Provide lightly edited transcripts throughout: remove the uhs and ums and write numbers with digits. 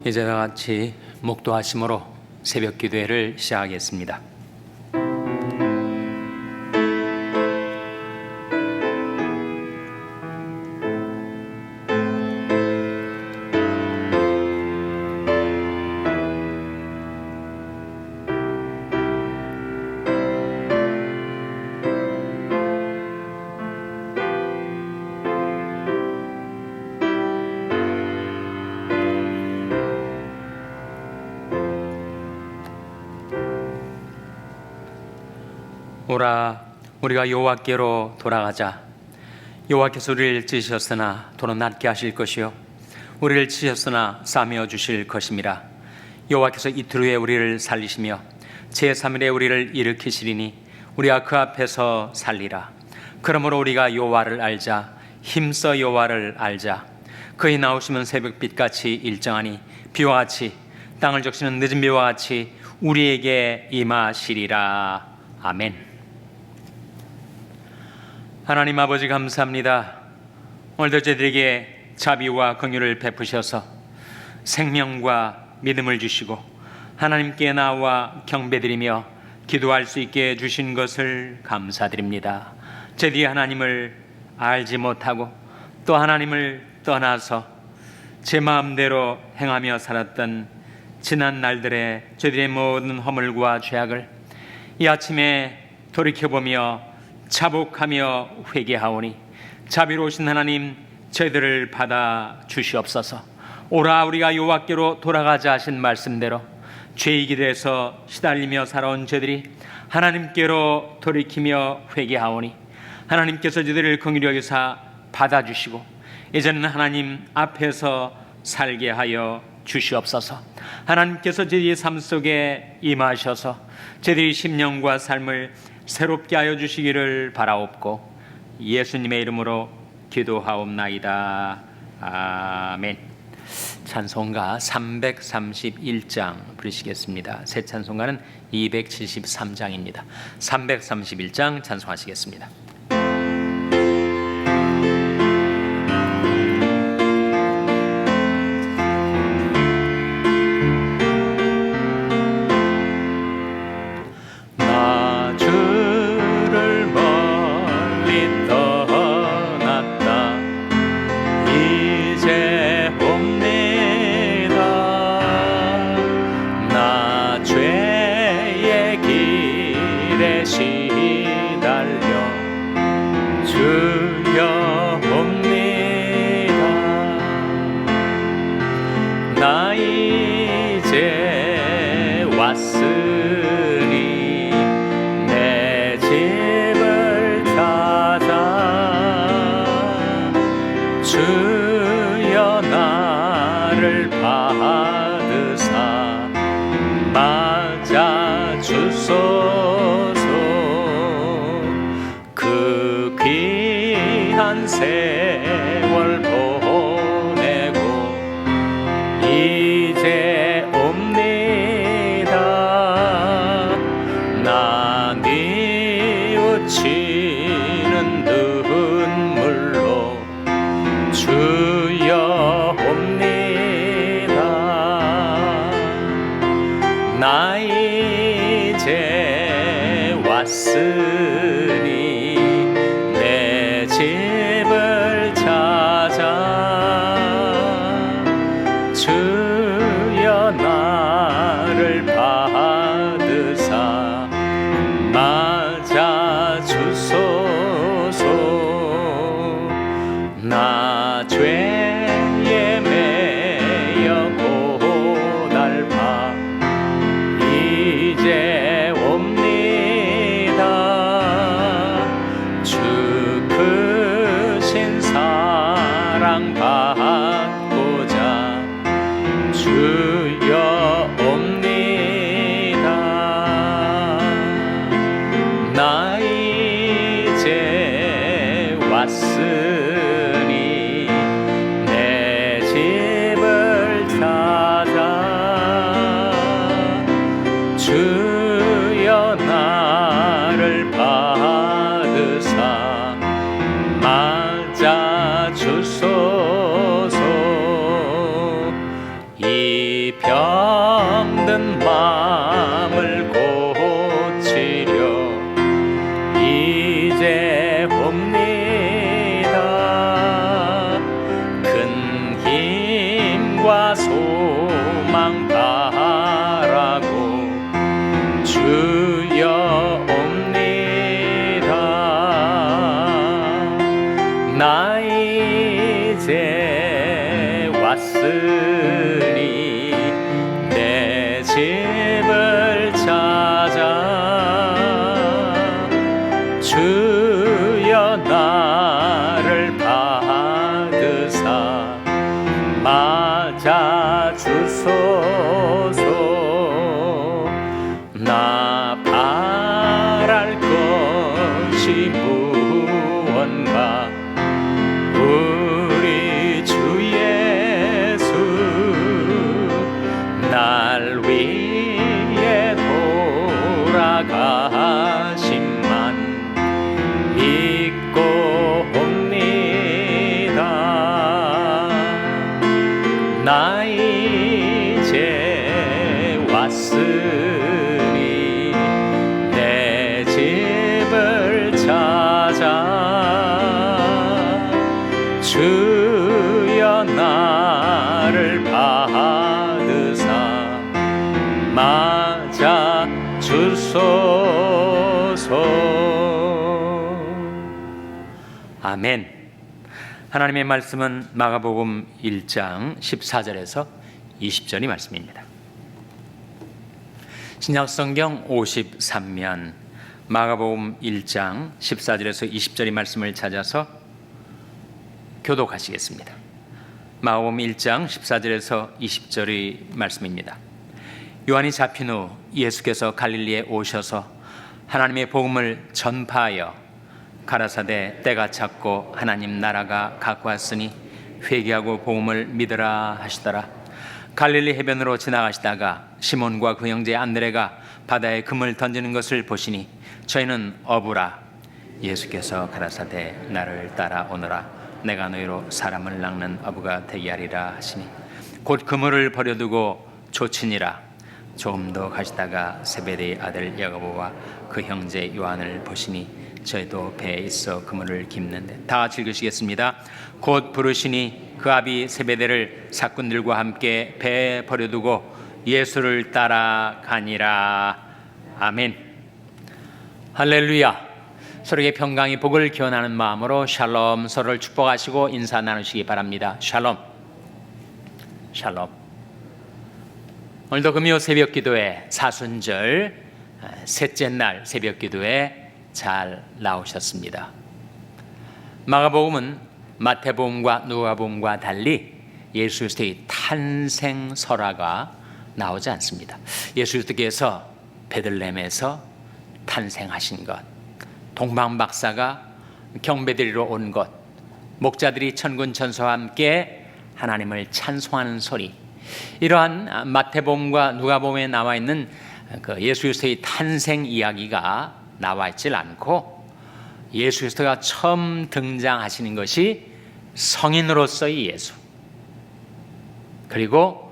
이제 다 같이 목도하심으로 새벽 기도회를 시작하겠습니다. 오라, 우리가 여호와께로 돌아가자. 여호와께서 우리를 찢으셨으나 도로 낫게 하실 것이요 우리를 치셨으나 싸매어 주실 것임이라. 여호와께서 이틀 후에 우리를 살리시며 제3일에 우리를 일으키시리니 우리가 그 앞에서 살리라. 그러므로 우리가 여호와를 알자. 힘써 여호와를 알자. 그의 나오시면 새벽빛같이 일정하니 비와 같이 땅을 적시는 늦은 비와 같이 우리에게 임하시리라. 아멘. 하나님 아버지 감사합니다. 오늘도 저희들에게 자비와 긍휼을 베푸셔서 생명과 믿음을 주시고 하나님께 나와 경배드리며 기도할 수 있게 주신 것을 감사드립니다. 저희들이 하나님을 알지 못하고 또 하나님을 떠나서 제 마음대로 행하며 살았던 지난 날들의 저희들의 모든 허물과 죄악을 이 아침에 돌이켜보며 자복하며 회개하오니 자비로우신 하나님 저희들을 받아 주시옵소서. 오라, 우리가 여호와께로 돌아가자 하신 말씀대로 죄의 길에서 시달리며 살아온 저희들이 하나님께로 돌이키며 회개하오니 하나님께서 저희들을 긍휼히 여기사 받아주시고 이제는 하나님 앞에서 살게 하여 주시옵소서. 하나님께서 저희의 삶 속에 임하셔서 저희들의 심령과 삶을 새롭게 하여 주시기를 바라옵고 예수님의 이름으로 기도하옵나이다. 아멘. 찬송가 331장 부르시겠습니다. 새 찬송가는 273장입니다. 331장 찬송하시겠습니다. 주여 나를 받으사 맞아 주소서. 그 귀한 세월 보내고 이제 옵니다. 나 뉘우치는 눈물로 주여 옵니다. 나 이제 왔으니 내 집을 찾아 주여 나를 받으사 맞아 주소서. 나 죄에 매여 고달파 이제 옵니다. 주 크신 사랑 받고자 주여 옵니다. 나 이제 왔으니 내 집을 찾아 주여 나를 받으사 맞아 주소서. 이 나 이제 왔으니 내 집을 찾아 주여 나를 받으사 맞아 주소서. 나 바랄 것이 무언가 우리 주 예수 날 위해 돌아가심만 믿고 옵니다. 나 이제 왔으니 내 집을 찾아 주여 나를 받으사 맞아 주소서. 아멘. 하나님의 말씀은 마가복음 1장 14절에서 20절이 말씀입니다. 신약성경 53면 마가복음 1장 14절에서 20절의 말씀을 찾아서 교독하시겠습니다. 마가복음 1장 14절에서 20절의 말씀입니다. 요한이 잡힌 후 예수께서 갈릴리에 오셔서 하나님의 복음을 전파하여 가라사대 때가 찼고 하나님 나라가 가까웠으니 회개하고 복음을 믿으라 하시더라. 갈릴리 해변으로 지나가시다가 시몬과 그 형제 안드레가 바다에 금을 던지는 것을 보시니 저희는 어부라. 예수께서 가라사대 나를 따라오너라. 내가 너희로 사람을 낚는 어부가 되게 하리라 하시니 곧 그물을 버려두고 조치니라. 조금 더 가시다가 세베대의 아들 야고보와 그 형제 요한을 보시니 저희도 배에 있어 그물을 깁는데. 다 같이 읽으시겠습니다. 곧 부르시니 그 아비 세베대를 사꾼들과 함께 배에 버려두고 예수를 따라가니라. 아멘. 할렐루야. 서로에게 평강의 복을 기원하는 마음으로 샬롬, 서로를 축복하시고 인사 나누시기 바랍니다. 샬롬. 샬롬. 오늘도 금요 새벽 기도회 사순절 셋째 날 새벽 기도회 잘 나오셨습니다. 마가복음은 마태복음과 누가복음과 달리 예수 그리스도의 탄생 설화가 나오지 않습니다. 예수 그리스도께서 베들레헴에서 탄생하신 것, 동방박사가 경배드리러 온 것, 목자들이 천군천사와 함께 하나님을 찬송하는 소리, 이러한 마태복음과 누가복음에 나와 있는 그 예수 그리스도의 탄생 이야기가 나와 있질 않고 예수 그리스도가 처음 등장하시는 것이 성인으로서의 예수, 그리고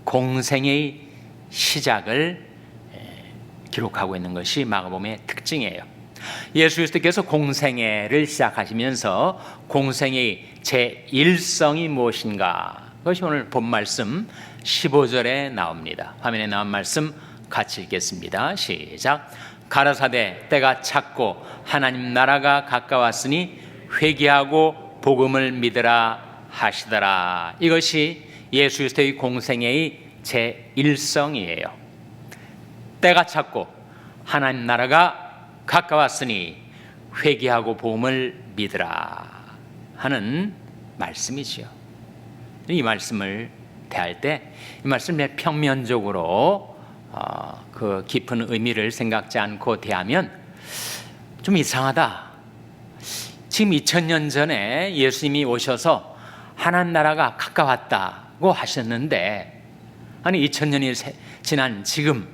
공생의 시작을 기록하고 있는 것이 마가복음의 특징이에요. 예수 그리스도께서 공생애를 시작하시면서 공생의 제1성이 무엇인가, 그것이 오늘 본 말씀 15절에 나옵니다. 화면에 나온 말씀 같이 읽겠습니다. 시작. 가라사대 때가 찼고 하나님 나라가 가까웠으니 회개하고 복음을 믿으라 하시더라. 이것이 예수 그리스도의 공생애의 제1성이에요. 때가 찼고 하나님 나라가 가까웠으니 회개하고 복음을 믿으라 하는 말씀이지요. 이 말씀을 대할 때 이 말씀을 평면적으로 그 깊은 의미를 생각지 않고 대하면 좀 이상하다. 지금 2000년 전에 예수님이 오셔서 하나님 나라가 가까웠다고 하셨는데, 아니 2000년이 지난 지금,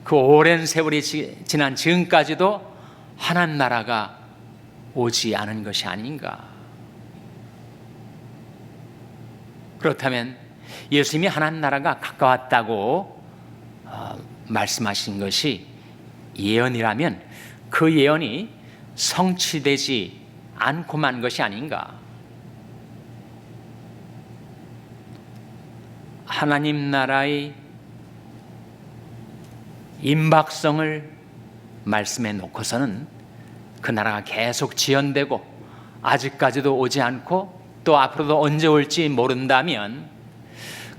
그 오랜 세월이 지난 지금까지도 하나님 나라가 오지 않은 것이 아닌가. 그렇다면 예수님이 하나님 나라가 가까웠다고 말씀하신 것이 예언이라면 그 예언이 성취되지 않고 만 것이 아닌가. 하나님 나라의 임박성을 말씀해 놓고서는 그 나라가 계속 지연되고 아직까지도 오지 않고 또 앞으로도 언제 올지 모른다면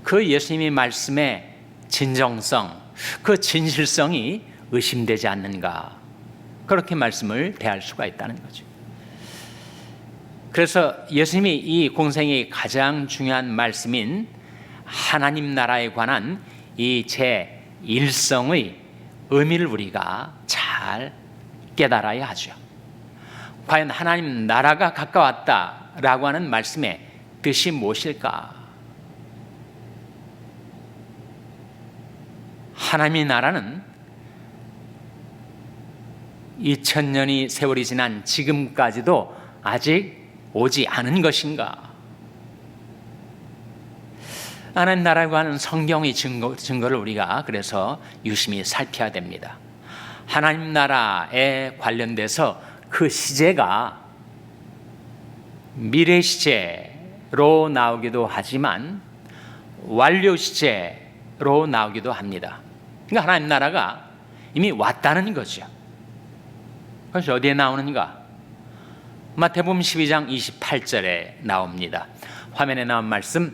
그 예수님의 말씀의 진정성, 그 진실성이 의심되지 않는가, 그렇게 말씀을 대할 수가 있다는 거죠. 그래서 예수님이 이 공생의 가장 중요한 말씀인 하나님 나라에 관한 이 제1성의 의미를 우리가 잘 깨달아야 하죠. 과연 하나님 나라가 가까웠다라고 하는 말씀의 뜻이 무엇일까? 하나님의 나라는 2000년이 세월이 지난 지금까지도 아직 오지 않은 것인가? 하나님 나라라고 하는 성경의 증거를 우리가 그래서 유심히 살펴야 됩니다. 하나님 나라에 관련돼서 그 시제가 미래 시제로 나오기도 하지만 완료 시제로 나오기도 합니다. 그러니까 하나님 나라가 이미 왔다는 거죠. 그래서 어디에 나오는가? 마태복음 12장 28절에 나옵니다. 화면에 나온 말씀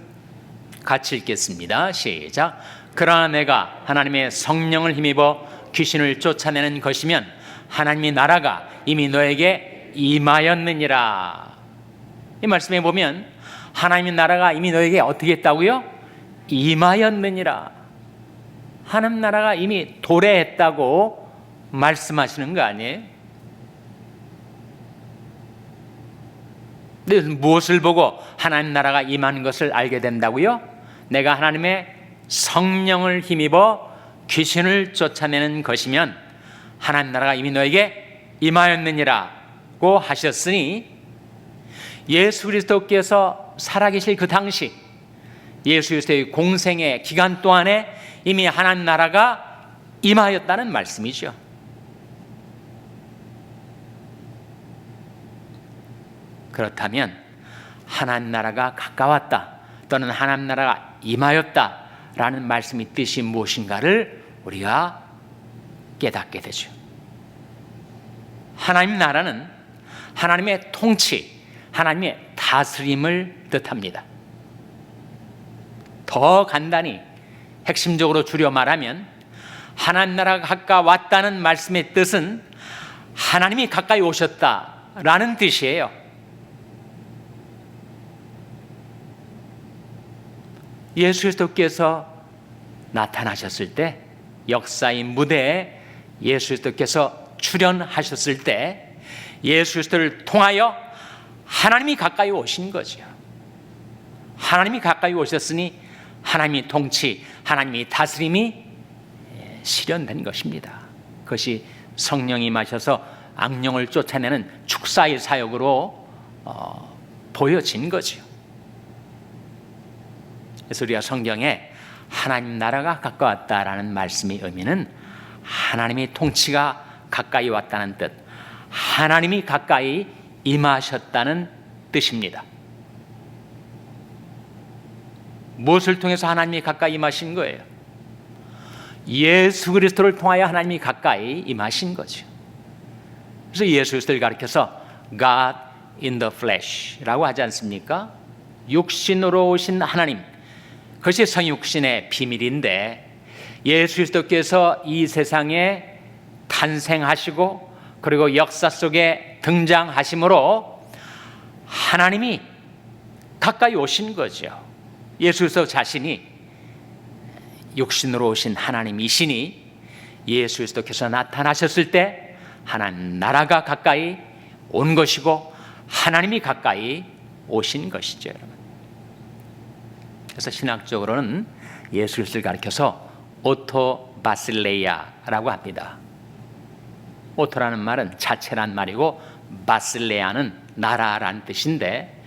같이 읽겠습니다. 시작. 그러나 내가 하나님의 성령을 힘입어 귀신을 쫓아내는 것이면 하나님의 나라가 이미 너에게 임하였느니라. 이 말씀에 보면 하나님의 나라가 이미 너에게 어떻게 했다고요? 임하였느니라. 하나님 나라가 이미 도래했다고 말씀하시는 거 아니에요? 무엇을 보고 하나님 나라가 임하는 것을 알게 된다고요? 내가 하나님의 성령을 힘입어 귀신을 쫓아내는 것이면 하나님 나라가 이미 너에게 임하였느니라고 하셨으니, 예수 그리스도께서 살아계실 그 당시 예수 그리스도의 공생의 기간 동안에 이미 하나님 나라가 임하였다는 말씀이죠. 그렇다면 하나님 나라가 가까웠다 또는 하나님 나라가 임하였다라는 말씀의 뜻이 무엇인가를 우리가 깨닫게 되죠. 하나님 나라는 하나님의 통치, 하나님의 다스림을 뜻합니다. 더 간단히 핵심적으로 줄여 말하면 하나님 나라가 가까웠다는 말씀의 뜻은 하나님이 가까이 오셨다라는 뜻이에요. 예수 그리스도께서 나타나셨을 때, 역사의 무대에 예수 그리스도께서 출현하셨을 때 예수 그리스도를 통하여 하나님이 가까이 오신 거죠. 하나님이 가까이 오셨으니 하나님의 통치, 하나님의 다스림이 실현된 것입니다. 그것이 성령이 임하셔서 악령을 쫓아내는 축사의 사역으로 보여진 거죠. 그래서 우리가 성경에 하나님 나라가 가까웠다라는 말씀의 의미는 하나님의 통치가 가까이 왔다는 뜻, 하나님이 가까이 임하셨다는 뜻입니다. 무엇을 통해서 하나님이 가까이 임하신 거예요? 예수 그리스도를 통하여 하나님이 가까이 임하신 거죠. 그래서 예수 그리스도를 가리켜서 God in the flesh라고 하지 않습니까? 육신으로 오신 하나님, 그것이 성육신의 비밀인데, 예수 그리스도께서 이 세상에 탄생하시고 그리고 역사 속에 등장하심으로 하나님이 가까이 오신 거죠. 예수 그리스도 자신이 육신으로 오신 하나님이시니 예수 그리스도께서 나타나셨을 때 하나님 나라가 가까이 온 것이고 하나님이 가까이 오신 것이죠, 여러분. 그래서 신학적으로는 예수 그리스도를 가리켜서 오토 바실레이아라고 합니다. 오토라는 말은 자체란 말이고 바실레아는 나라라는 뜻인데,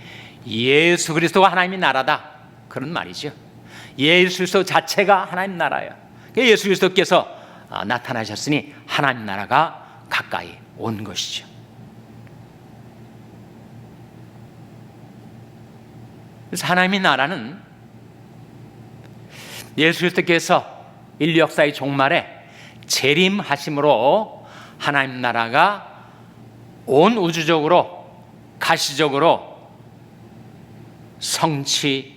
예수 그리스도가 하나님의 나라다, 그런 말이죠. 예수 그리스도 자체가 하나님 나라예요. 예수 그리스도께서 나타나셨으니 하나님 나라가 가까이 온 것이죠. 그래서 하나님의 나라는 예수 그리스도께서 인류 역사의 종말에 재림하심으로 하나님 나라가 온 우주적으로 가시적으로 성취되겠지만,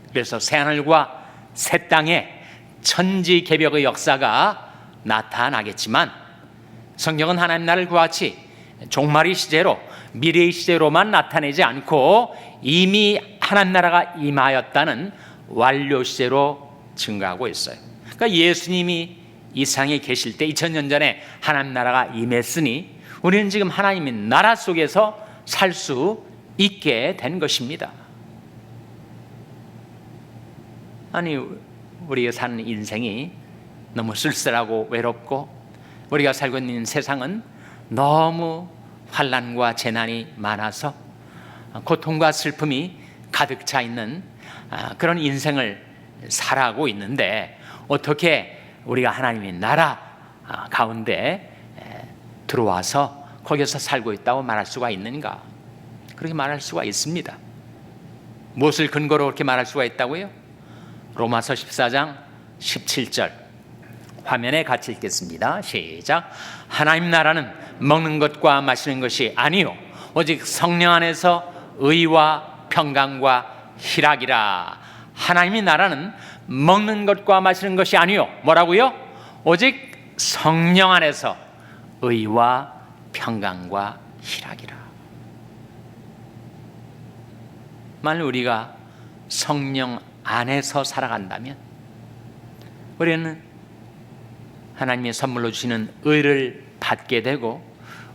그래서 새하늘과 새 땅에 천지개벽의 역사가 나타나겠지만, 성경은 하나님 나라를 그와 같이 종말의 시제로, 미래의 시제로만 나타내지 않고 이미 하나님 나라가 임하였다는 완료 시제로 증거하고 있어요. 그러니까 예수님이 이 세상에 계실 때 2000년 전에 하나님 나라가 임했으니 우리는 지금 하나님의 나라 속에서 살 수 있게 된 것입니다. 아니, 우리가 사는 인생이 너무 쓸쓸하고 외롭고, 우리가 살고 있는 세상은 너무 환난과 재난이 많아서 고통과 슬픔이 가득 차 있는 그런 인생을 살아가고 있는데, 어떻게 우리가 하나님의 나라 가운데 들어와서 거기서 살고 있다고 말할 수가 있는가? 그렇게 말할 수가 있습니다. 무엇을 근거로 그렇게 말할 수가 있다고요? 로마서 14장 17절 화면에 같이 읽겠습니다. 시작. 하나님 나라는 먹는 것과 마시는 것이 아니요 오직 성령 안에서 의와 평강과 희락이라. 하나님의 나라는 먹는 것과 마시는 것이 아니요, 뭐라고요? 오직 성령 안에서 의와 평강과 희락이라. 만일 우리가 성령 안에서 살아간다면 우리는 하나님의 선물로 주시는 의를 받게 되고,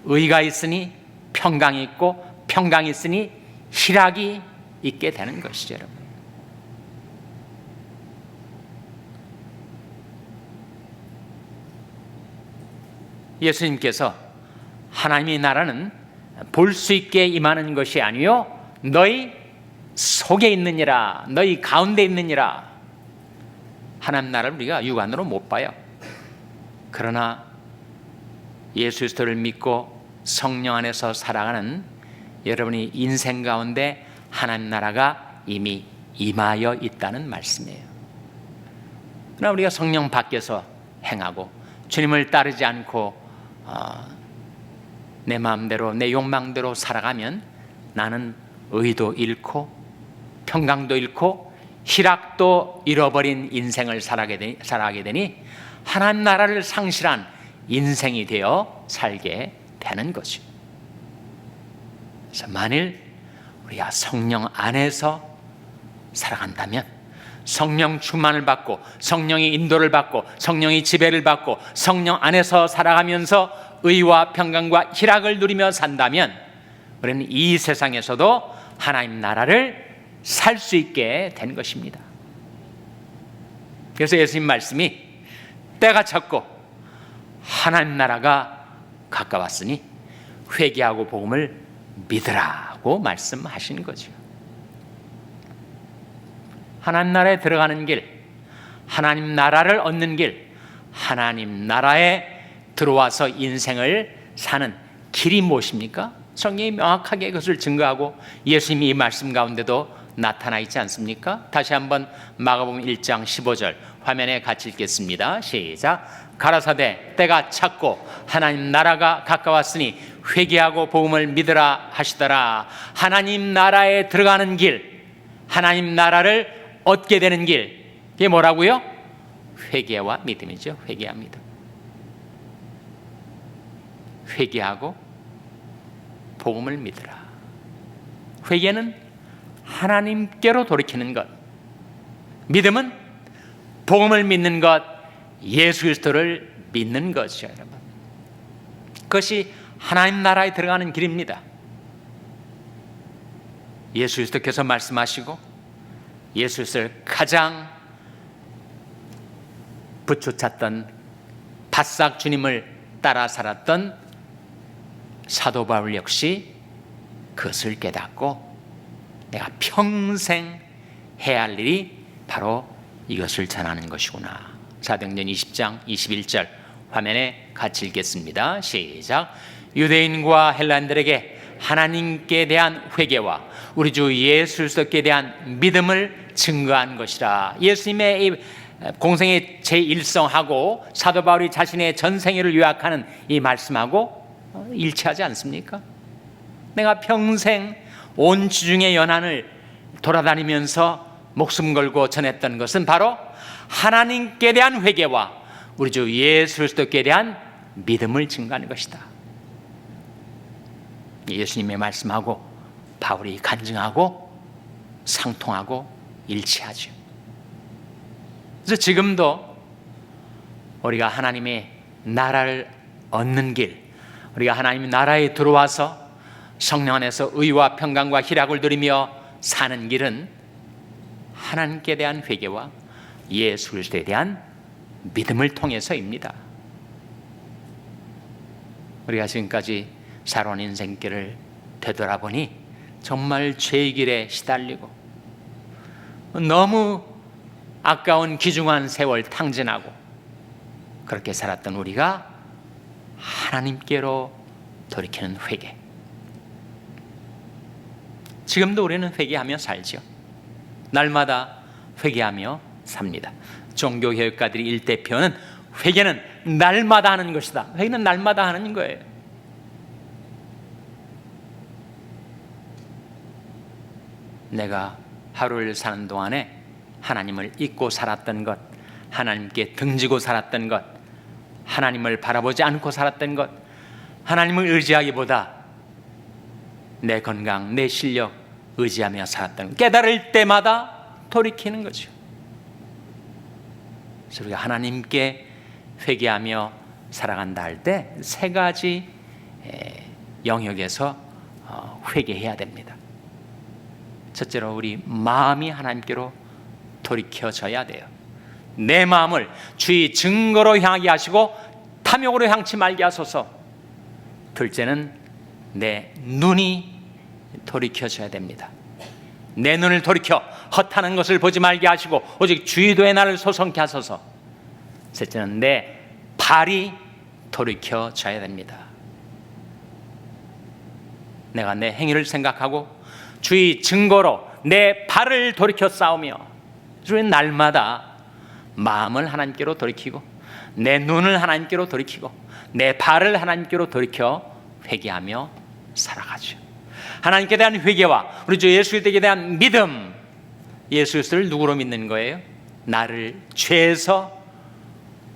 의가 있으니 평강이 있고, 평강이 있으니 희락이 있게 되는 것이죠, 여러분. 예수님께서 하나님의 나라는 볼 수 있게 임하는 것이 아니요 너희 속에 있느니라, 너희 가운데 있느니라. 하나님 나라를 우리가 육안으로 못 봐요. 그러나 예수 그리스도를 믿고 성령 안에서 살아가는 여러분이 인생 가운데 하나님 나라가 이미 임하여 있다는 말씀이에요. 그러나 우리가 성령 밖에서 행하고 주님을 따르지 않고 내 마음대로 내 욕망대로 살아가면 나는 의도 잃고 평강도 잃고 희락도 잃어버린 인생을 살아가게 되니 하나님 나라를 상실한 인생이 되어 살게 되는 거죠. 그래서 만일 우리가 성령 안에서 살아간다면, 성령 충만을 받고 성령의 인도를 받고 성령의 지배를 받고 성령 안에서 살아가면서 의와 평강과 희락을 누리며 산다면 우리는 이 세상에서도 하나님 나라를 살 수 있게 된 것입니다. 그래서 예수님 말씀이 때가 찼고 하나님 나라가 가까웠으니 회개하고 복음을 믿으라고 말씀하신 거죠. 하나님 나라에 들어가는 길, 하나님 나라를 얻는 길, 하나님 나라에 들어와서 인생을 사는 길이 무엇입니까? 성경이 명확하게 그것을 증거하고 예수님이 이 말씀 가운데도 나타나 있지 않습니까? 다시 한번 마가복음 1장 15절 화면에 같이 읽겠습니다. 시작. 가라사대 때가 찼고 하나님 나라가 가까웠으니 회개하고 복음을 믿으라 하시더라. 하나님 나라에 들어가는 길, 하나님 나라를 얻게 되는 길, 이게 뭐라고요? 회개와 믿음이죠. 회개합니다. 회개하고 복음을 믿으라. 회개는 하나님께로 돌이키는 것, 믿음은 복음을 믿는 것, 예수 그리스도를 믿는 것이죠, 여러분. 그것이 하나님 나라에 들어가는 길입니다. 예수 그리스도께서 말씀하시고 예수 그리스도를 가장 부추찼던, 바싹 주님을 따라 살았던 사도 바울 역시 그것을 깨닫고 내가 평생 해야 할 일이 바로 이것을 전하는 것이구나. 사도행전 20장 21절 화면에 같이 읽겠습니다. 시작. 유대인과 헬라인들에게 하나님께 대한 회개와 우리 주 예수 그리스도께 대한 믿음을 증거한 것이라. 예수님의 이 공생의 제1성하고 사도 바울이 자신의 전생애를 요약하는 이 말씀하고 일치하지 않습니까? 내가 평생 온 지중해 연안을 돌아다니면서 목숨 걸고 전했던 것은 바로 하나님께 대한 회개와 우리 주 예수 그리스도께 대한 믿음을 증거하는 것이다. 예수님의 말씀하고 바울이 간증하고 상통하고 일치하죠. 그래서 지금도 우리가 하나님의 나라를 얻는 길, 우리가 하나님의 나라에 들어와서 성령 안에서 의와 평강과 희락을 누리며 사는 길은 하나님께 대한 회개와 예수 그리스도에 대한 믿음을 통해서입니다. 우리가 지금까지 살아온 인생길을 되돌아보니 정말 죄의 길에 시달리고 너무 아까운 귀중한 세월 탕진하고 그렇게 살았던 우리가 하나님께로 돌이키는 회개. 지금도 우리는 회개하며 살죠. 날마다 회개하며 삽니다. 종교개혁가들이 일대 표현은 회개는 날마다 하는 것이다. 회개는 날마다 하는 거예요. 내가 하루를 사는 동안에 하나님을 잊고 살았던 것, 하나님께 등지고 살았던 것, 하나님을 바라보지 않고 살았던 것, 하나님을 의지하기보다 내 건강, 내 실력 의지하며 살았던 것, 깨달을 때마다 돌이키는 거죠. 그래서 우리가 하나님께 회개하며 살아간다 할 때 세 가지 영역에서 회개해야 됩니다. 첫째로 우리 마음이 하나님께로 돌이켜져야 돼요. 내 마음을 주의 증거로 향하게 하시고 탐욕으로 향치 말게 하소서. 둘째는 내 눈이 돌이켜져야 됩니다. 내 눈을 돌이켜 헛하는 것을 보지 말게 하시고 오직 주의도의 나를 소성케 하소서. 셋째는 내 발이 돌이켜져야 됩니다. 내가 내 행위를 생각하고 주의 증거로 내 발을 돌이켜 싸우며 주의 날마다 마음을 하나님께로 돌이키고 내 눈을 하나님께로 돌이키고 내 발을 하나님께로 돌이켜 회개하며 살아가죠. 하나님께 대한 회개와 우리 주 예수 그리스도에 대한 믿음. 예수 그리스도를 누구로 믿는 거예요? 나를 죄에서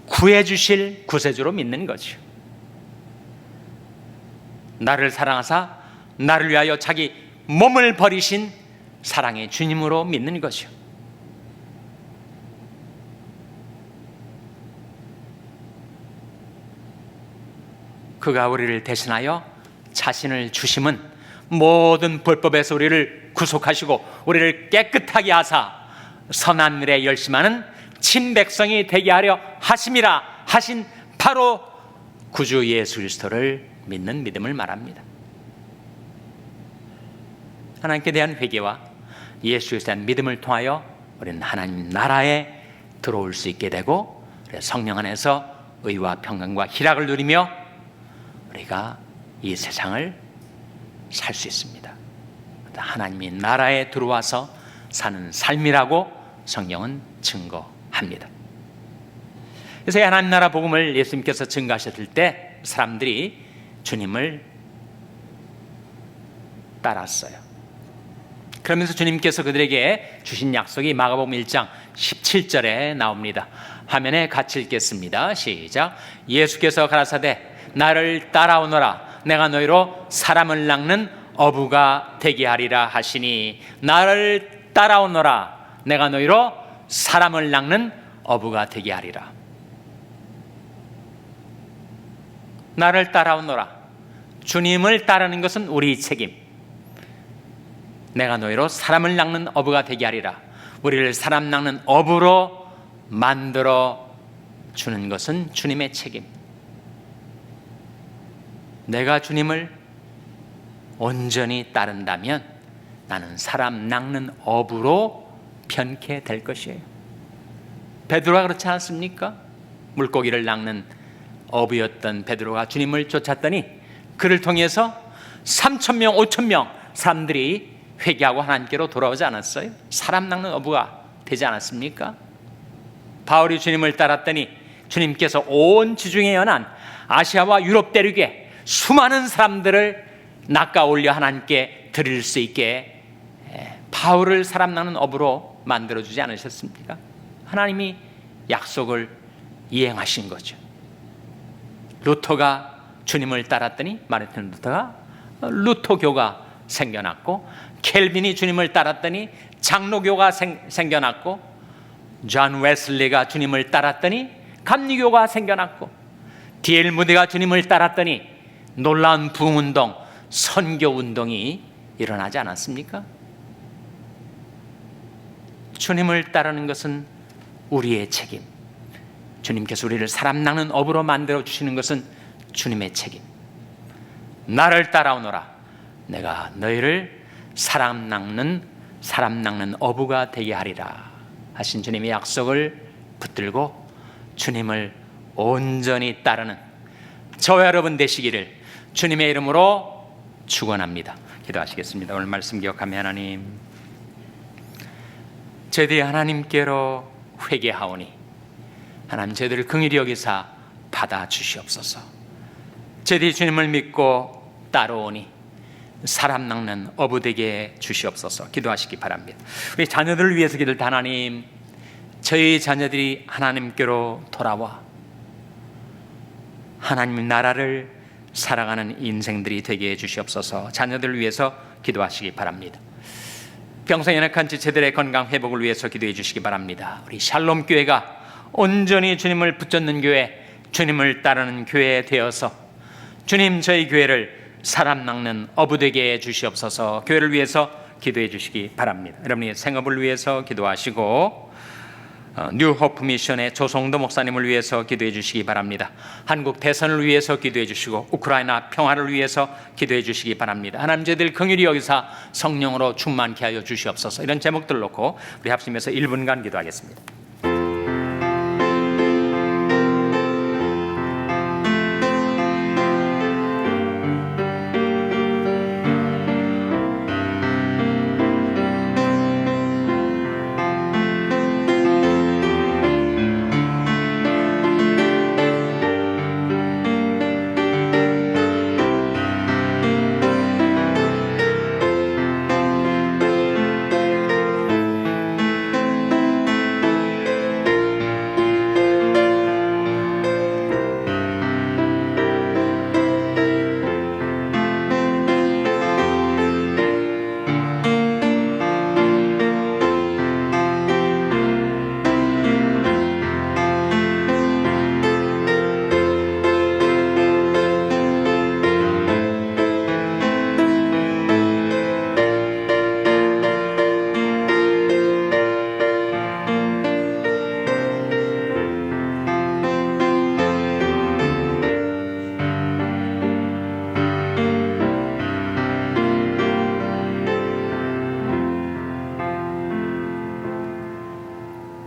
구해 주실 구세주로 믿는 거죠. 나를 사랑하사 나를 위하여 자기 몸을 버리신 사랑의 주님으로 믿는 거죠. 그가 우리를 대신하여 자신을 주심은 모든 불법에서 우리를 구속하시고 우리를 깨끗하게 하사 선한 일에 열심하는 친백성이 되게 하려 하심이라 하신 바로 구주 예수 그리스도를 믿는 믿음을 말합니다. 하나님께 대한 회개와 예수 그리스도에 대한 믿음을 통하여 우리는 하나님 나라에 들어올 수 있게 되고 성령 안에서 의와 평강과 희락을 누리며 우리가 이 세상을 살 수 있습니다. 하나님의 나라에 들어와서 사는 삶이라고 성경은 증거합니다. 그래서 하나님 나라 복음을 예수님께서 증거하셨을 때 사람들이 주님을 따랐어요. 그러면서 주님께서 그들에게 주신 약속이 마가복음 1장 17절에 나옵니다. 화면에 같이 읽겠습니다. 시작. 예수께서 가라사대 나를 따라오너라 내가 너희로 사람을 낚는 어부가 되게 하리라 하시니. 나를 따라오너라 내가 너희로 사람을 낚는 어부가 되게 하리라. 나를 따라오너라. 주님을 따르는 것은 우리 책임. 내가 너희로 사람을 낚는 어부가 되게 하리라. 우리를 사람 낚는 어부로 만들어 주는 것은 주님의 책임. 내가 주님을 온전히 따른다면 나는 사람 낚는 어부로 변케 될 것이에요. 베드로가 그렇지 않았습니까? 물고기를 낚는 어부였던 베드로가 주님을 쫓았더니 그를 통해서 3,000명, 5,000명 사람들이 회개하고 하나님께로 돌아오지 않았어요? 사람 낚는 어부가 되지 않았습니까? 바울이 주님을 따랐더니 주님께서 온 지중해 연안 아시아와 유럽 대륙에 수많은 사람들을 낚아 올려 하나님께 드릴 수 있게 바울을 사람 낚는 업으로 만들어주지 않으셨습니까? 하나님이 약속을 이행하신 거죠. 루터가 주님을 따랐더니 마르틴 루터가 루터교가 생겨났고, 켈빈이 주님을 따랐더니 장로교가 생겨났고, 존 웨슬리가 주님을 따랐더니 감리교가 생겨났고, D.L. 무디가 주님을 따랐더니 놀라운 부흥운동, 선교운동이 일어나지 않았습니까? 주님을 따르는 것은 우리의 책임, 주님께서 우리를 사람 낚는 업으로 만들어 주시는 것은 주님의 책임. 나를 따라오너라, 내가 너희를 사람 낚는 어부가 되게 하리라 하신 주님의 약속을 붙들고 주님을 온전히 따르는 저와 여러분 되시기를 주님의 이름으로 축원합니다. 기도하시겠습니다. 오늘 말씀 기억하며 하나님, 저희들이 하나님께로 회개하오니 하나님 저희들을 긍휼히 여기사 받아주시옵소서. 저희들이 주님을 믿고 따라오니 사람 낚는 어부 되게 주시옵소서. 기도하시기 바랍니다. 우리 자녀들을 위해서 기도할 하나님, 저희 자녀들이 하나님께로 돌아와 하나님 나라를 살아가는 인생들이 되게 해주시옵소서. 자녀들을 위해서 기도하시기 바랍니다. 병상 연약한 지체들의 건강 회복을 위해서 기도해 주시기 바랍니다. 우리 샬롬 교회가 온전히 주님을 붙잡는 교회, 주님을 따르는 교회 되어서 주님 저희 교회를 사람 낚는 어부 되게 해 주시옵소서. 교회를 위해서 기도해 주시기 바랍니다. 여러분의 생업을 위해서 기도하시고, 뉴 호프 미션의 조성도 목사님을 위해서 기도해 주시기 바랍니다. 한국 대선을 위해서 기도해 주시고 우크라이나 평화를 위해서 기도해 주시기 바랍니다. 하나님 저희들 긍휼히 여기사 성령으로 충만케 하여 주시옵소서. 이런 제목들 놓고 우리 합심해서 1분간 기도하겠습니다.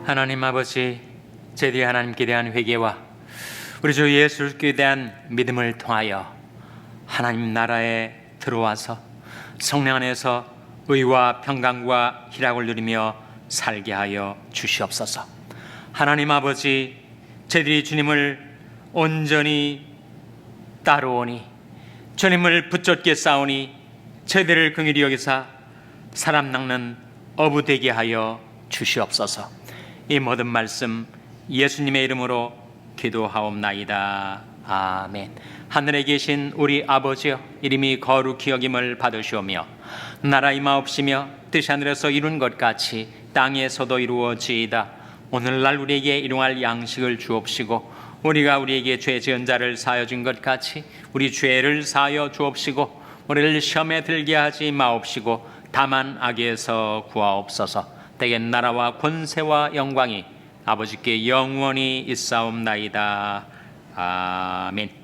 하나님 아버지, 저희들이 하나님께 대한 회개와 우리 주 예수 그리스도에 대한 믿음을 통하여 하나님 나라에 들어와서 성령 안에서 의와 평강과 희락을 누리며 살게 하여 주시옵소서. 하나님 아버지, 저희들이 주님을 온전히 따르오니, 주님을 붙잡게 싸우니 저희들을 긍휼히 여기사 사람 낚는 어부 되게 하여 주시옵소서. 이 모든 말씀 예수님의 이름으로 기도하옵나이다. 아멘. 하늘에 계신 우리 아버지여, 이름이 거룩히 여김을 받으시오며 나라 임하옵시며 뜻이 하늘에서 이룬 것 같이 땅에서도 이루어지이다. 오늘날 우리에게 일용할 양식을 주옵시고 우리가 우리에게 죄 지은 자를 사하여 준 것 같이 우리 죄를 사하여 주옵시고 우리를 시험에 들게 하지 마옵시고 다만 악에서 구하옵소서. 대개 나라와 권세와 영광이 아버지께 영원히 있사옵나이다. 아멘.